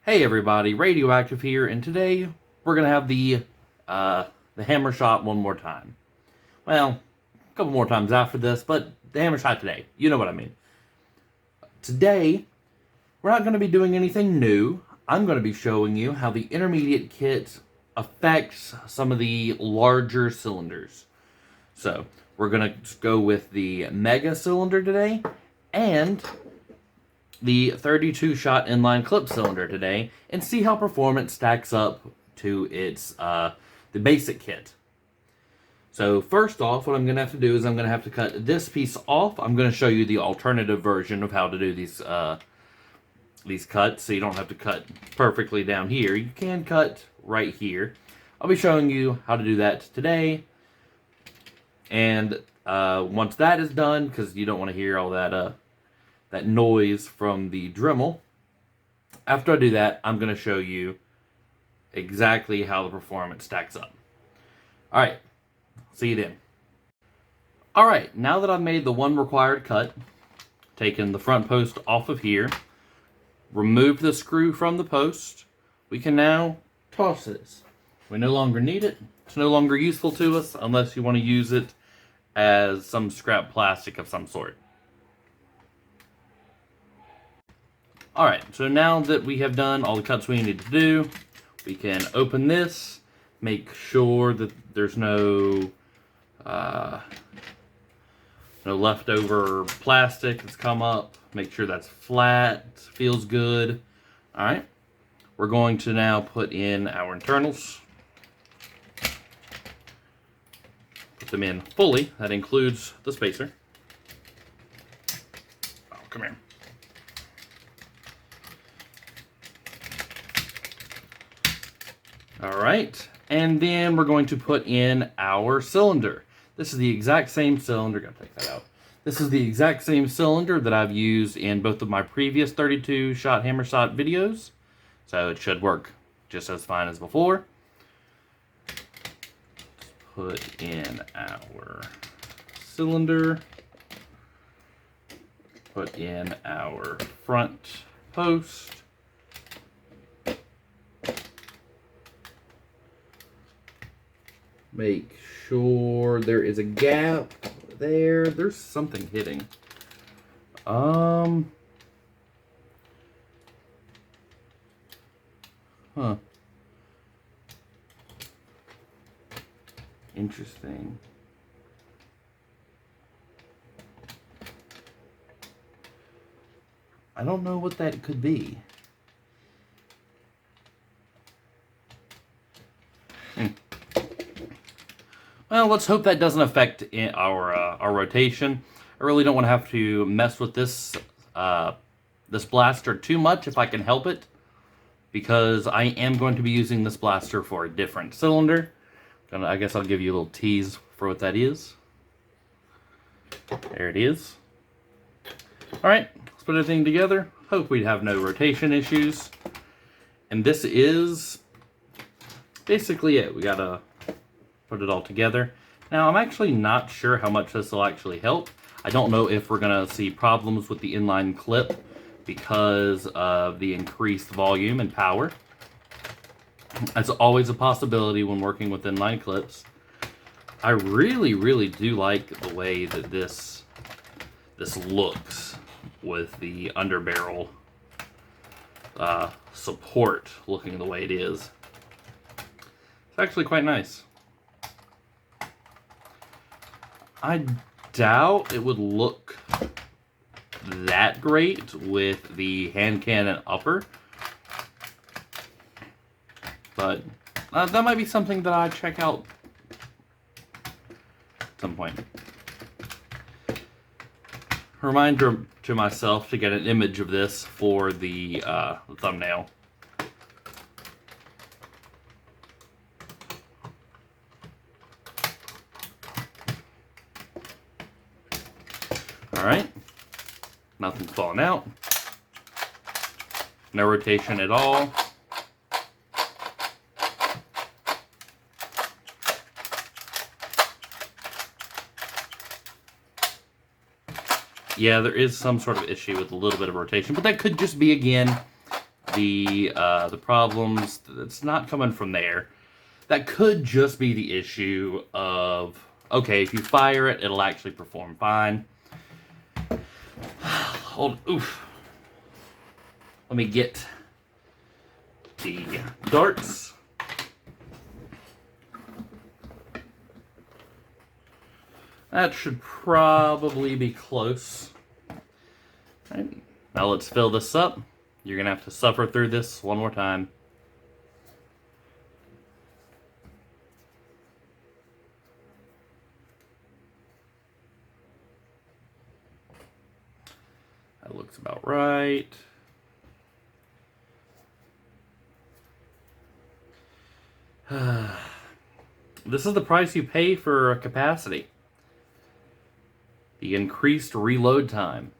Hey everybody, Radioactive here, and today we're gonna have the Hammershot one more time. Well, a couple more times after this, but the Hammershot today. You know what I mean. Today, we're not gonna be doing anything new. I'm gonna be showing you how the intermediate kit affects some of the larger cylinders. So, we're gonna go with the Mega cylinder today, and the 32-shot inline clip cylinder today, and see how performance stacks up to its the basic kit. So first off, what I'm going to have to do is I'm going to have to cut this piece off. I'm going to show you the alternative version of how to do these cuts, so you don't have to cut perfectly down here. You can cut right here. I'll be showing you how to do that today. And once that is done, because you don't want to hear all that noise from the Dremel. After I do that, I'm going to show you exactly how the performance stacks up. Alright, see you then. Alright, now that I've made the one required cut, taken the front post off of here, removed the screw from the post, we can now toss this. We no longer need it. It's no longer useful to us unless you want to use it as some scrap plastic of some sort. Alright, so now that we have done all the cuts we need to do, we can open this, make sure that there's no leftover plastic that's come up, make sure that's flat, feels good. Alright, we're going to now put in our internals. Put them in fully, that includes the spacer. Oh, come here. Alright, and then we're going to put in our cylinder. This is the exact same cylinder, gotta take that out. This is the exact same cylinder that I've used in both of my previous 32-shot Hammershot videos. So it should work just as fine as before. Let's put in our cylinder. Put in our front post. Make sure there is a gap there. There's something hitting. Huh. Interesting. I don't know what that could be. Well, let's hope that doesn't affect our rotation. I really don't want to have to mess with this this blaster too much if I can help it, because I am going to be using this blaster for a different cylinder. I guess I'll give you a little tease for what that is. There it is. Alright, let's put everything together. Hope we have no rotation issues. And this is basically it. We gotta put it all together. Now, I'm actually not sure how much this will actually help. I don't know if we're going to see problems with the inline clip because of the increased volume and power. That's always a possibility when working with inline clips. I really, really do like the way that this looks with the underbarrel support looking the way it is. It's actually quite nice. I doubt it would look that great with the hand cannon upper, but that might be something that I check out at some point. Reminder to myself to get an image of this for the thumbnail. Alright, nothing's falling out, no rotation at all. Yeah, there is some sort of issue with a little bit of rotation, but that could just be, again, the problems. It's not coming from there. That could just be the issue of, okay, if you fire it, it'll actually perform fine. Oof. Let me get the darts. That should probably be close. All right, now let's fill this up. You're gonna have to suffer through this one more time. That looks about right. This is the price you pay for capacity. The increased reload time.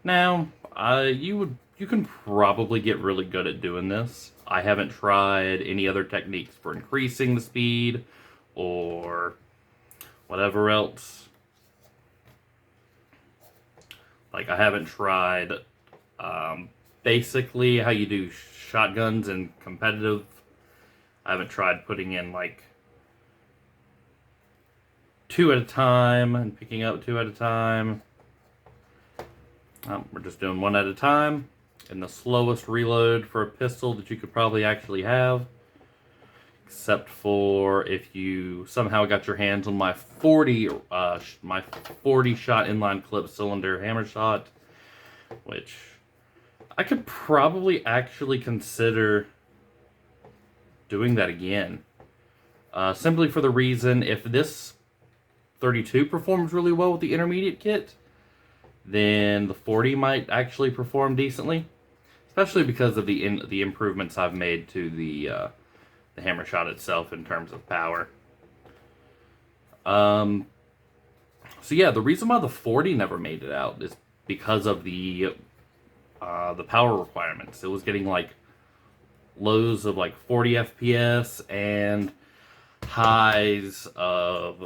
Now, you can probably get really good at doing this. I haven't tried any other techniques for increasing the speed or whatever else. Like, I haven't tried basically how you do shotguns in competitive. I haven't tried putting in like 2 at a time and picking up 2 at a time. We're just doing 1 at a time, and the slowest reload for a pistol that you could probably actually have, except for if you somehow got your hands on my 40 shot inline clip cylinder Hammershot, which I could probably actually consider doing that again. Simply for the reason, if this 32 performs really well with the intermediate kit, then the 40 might actually perform decently, especially because of the improvements I've made to the Hammershot itself in terms of power. So yeah, the reason why the 40 never made it out is because of the power requirements. It was getting like lows of like 40 FPS and highs of,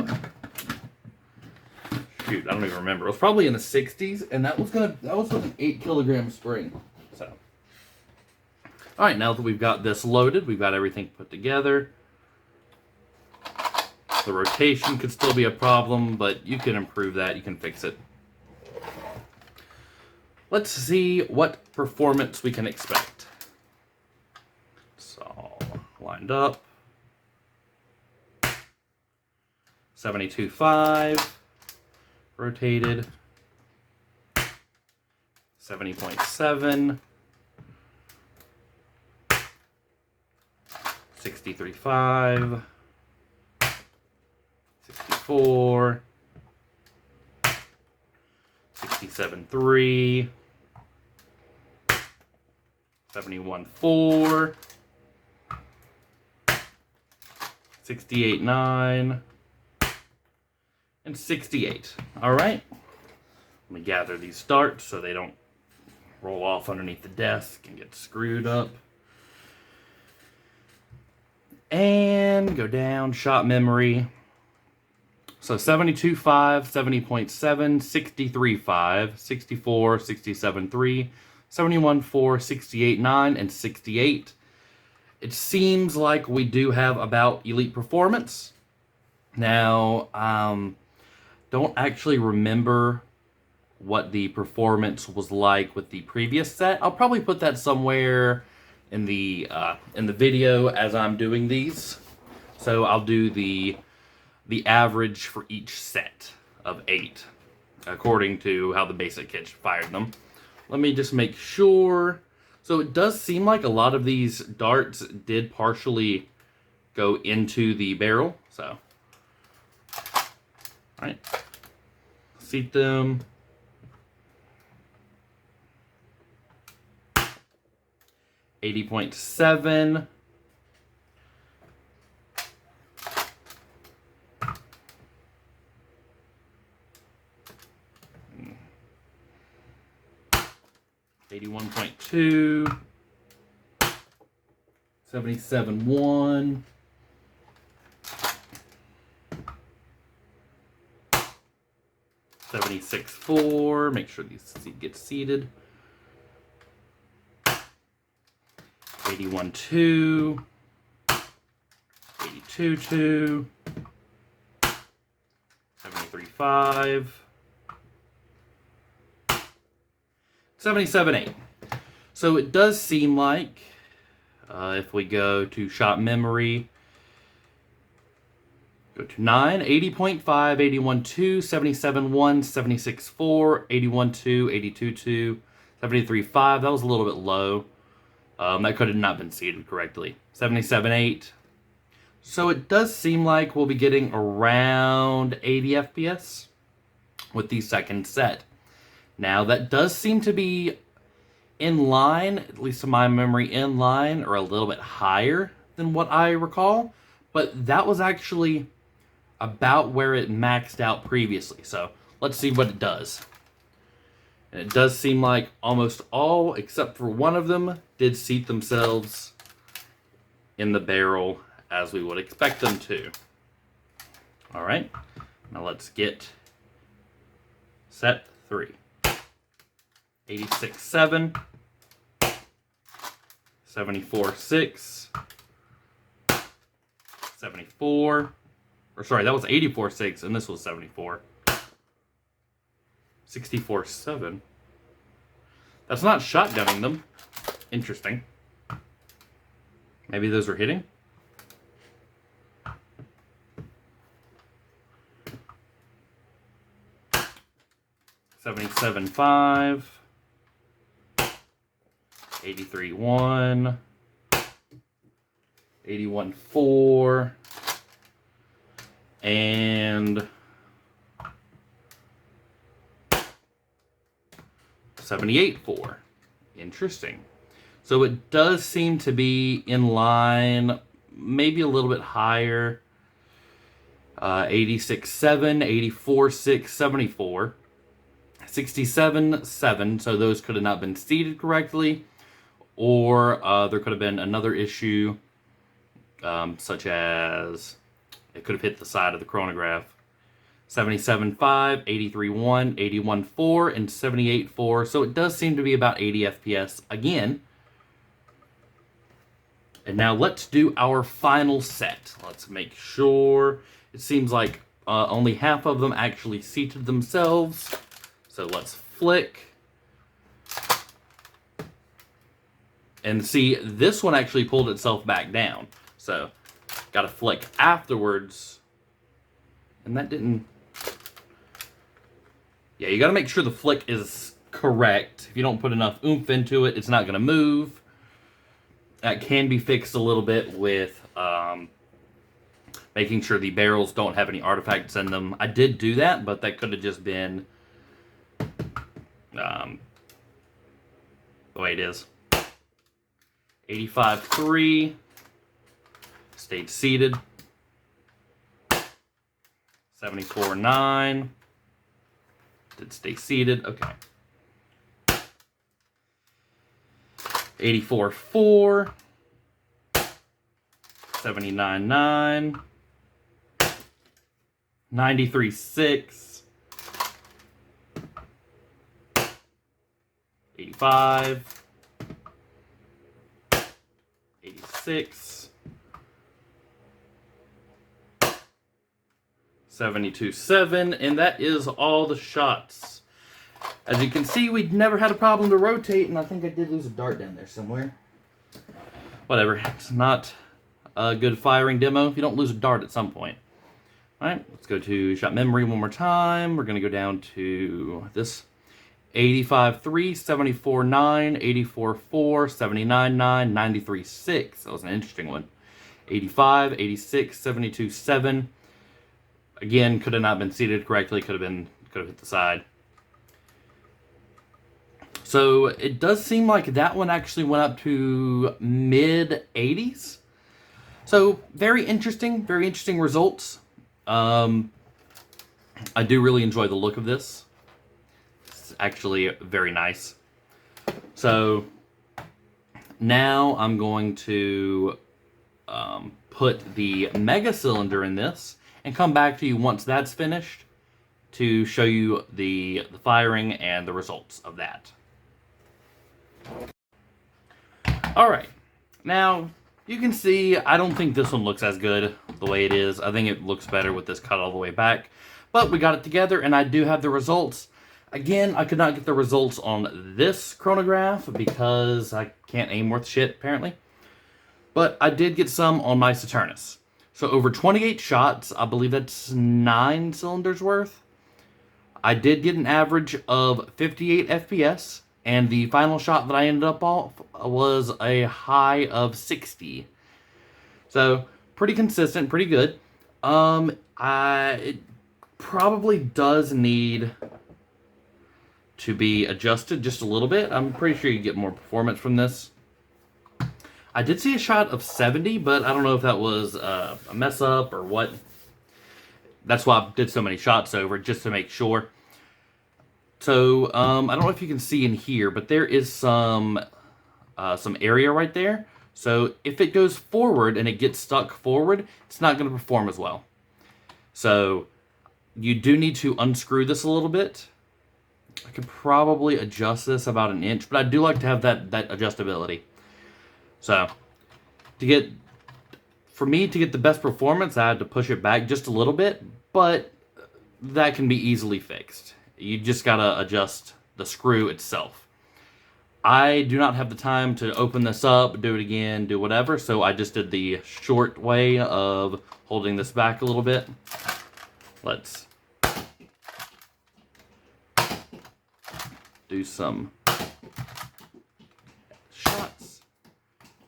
shoot, I don't even remember. It was probably in the 60s, and that was with an 8 kilogram spring. So, all right, now that we've got this loaded, we've got everything put together. The rotation could still be a problem, but you can improve that. You can fix it. Let's see what performance we can expect. So, lined up. 72.5. Rotated. 70.7. 63.5. 64. 67.3. 71.4. 68.9. And 68. All right. Let me gather these darts so they don't roll off underneath the desk and get screwed up. And go down, shot memory. So 72.5, 70.7, 63.5, 64, 67.3, 71.4, 68.9, and 68. It seems like we do have about elite performance. Now, don't actually remember what the performance was like with the previous set. I'll probably put that somewhere in the video as I'm doing these. So I'll do the average for each set of 8, according to how the basic kit fired them. Let me just make sure. So it does seem like a lot of these darts did partially go into the barrel. So, all right, seat them. 80.7. 81.2, 77.1, 76.4, make sure these get seated, 81.2, 82.2, 73.5, 77.8. So it does seem like if we go to shot memory, go to 9, 80.5, 81.2, 77.1, 76.4, 81.2, 82.2, 73.5. That was a little bit low. That could have not been seated correctly. 77.8. So it does seem like we'll be getting around 80 FPS with the second set. Now that does seem to be in line, at least to my memory, in line or a little bit higher than what I recall. But that was actually about where it maxed out previously. So let's see what it does. And it does seem like almost all, except for one of them, did seat themselves in the barrel as we would expect them to. All right, now let's get set 3. 86.7, 74.6, 74, or sorry, that was 84.6 and this was 74. 64.7. That's not shotgunning them. Interesting. Maybe those are hitting? $77.5, 83.1, 81.4, and 78.4. Interesting. So it does seem to be in line, maybe a little bit higher. 86.7, 84.6, 74. 67.7, so those could have not been seated correctly, or there could have been another issue, such as it could have hit the side of the chronograph. 77.5, 83.1, 81.4, and 78.4, so it does seem to be about 80 FPS again. And now let's do our final set. Let's make sure. It seems like only half of them actually seated themselves. So let's flick. And see, this one actually pulled itself back down. So, got to flick afterwards. And that didn't... Yeah, you got to make sure the flick is correct. If you don't put enough oomph into it, it's not going to move. That can be fixed a little bit with making sure the barrels don't have any artifacts in them. I did do that, but that could have just been the way it is. 85.3, stayed seated. 74.9, did stay seated, okay. 84.4, 79.9, 93.6, 85, 86, 72.7, and that is all the shots. As you can see, we never had a problem to rotate, and I think I did lose a dart down there somewhere. Whatever, it's not a good firing demo if you don't lose a dart at some point. Alright, let's go to shot memory one more time. We're going to go down to this 85.3, 74.9, 84.4, 79.9, 93.6. That was an interesting one. 85, 86, 72.7. Again, could have not been seated correctly. Could have hit the side. So it does seem like that one actually went up to mid 80s. So very interesting results. I do really enjoy the look of this. It's actually very nice. So now I'm going to put the mega cylinder in this and come back to you once that's finished to show you the firing and the results of that. Alright, Now, you can see, I don't think this one looks as good the way it is. I think it looks better with this cut all the way back. But we got it together, and I do have the results. Again, I could not get the results on this chronograph because I can't aim worth shit, apparently. But I did get some on my Saturnus. So over 28 shots, I believe that's 9 cylinders worth. I did get an average of 58 FPS, and the final shot that I ended up off was a high of 60. So pretty consistent, pretty good. It probably does need to be adjusted just a little bit. I'm pretty sure you get more performance from this. I did see a shot of 70, but I don't know if that was a mess up or what. That's why I did so many shots over, just to make sure. So, I don't know if you can see in here, but there is some area right there. So, if it goes forward and it gets stuck forward, it's not going to perform as well. So, you do need to unscrew this a little bit. I could probably adjust this about an inch, but I do like to have that adjustability. So, for me to get the best performance, I had to push it back just a little bit, but that can be easily fixed. You just gotta adjust the screw itself. I do not have the time to open this up, do it again, do whatever, so I just did the short way of holding this back a little bit. Let's do some shots.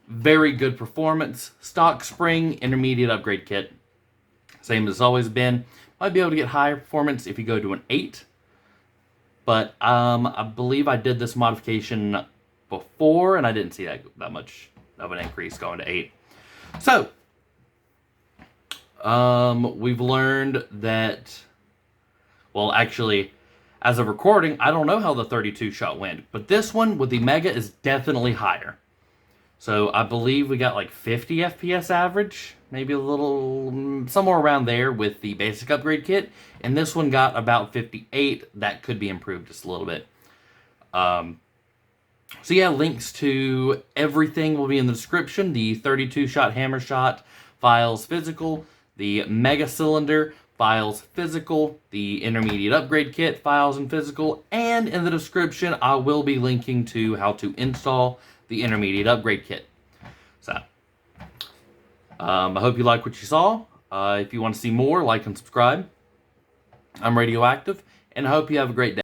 Very good performance. Stock spring, intermediate upgrade kit. Same as it's always been. Might be able to get higher performance if you go to an 8. But I believe I did this modification before, and I didn't see that much of an increase going to 8. So, we've learned that, well, actually, as of recording, I don't know how the 32 shot went, but this one with the Mega is definitely higher. So I believe we got like 50 FPS average, maybe a little, somewhere around there with the basic upgrade kit. And this one got about 58. That could be improved just a little bit. So yeah, links to everything will be in the description. The 32 shot Hammershot files physical, the Mega Cylinder files physical, the intermediate upgrade kit files and physical, and in the description I will be linking to how to install the intermediate upgrade kit. So, I hope you like what you saw. If you want to see more, like and subscribe. I'm Radioactive, and I hope you have a great day.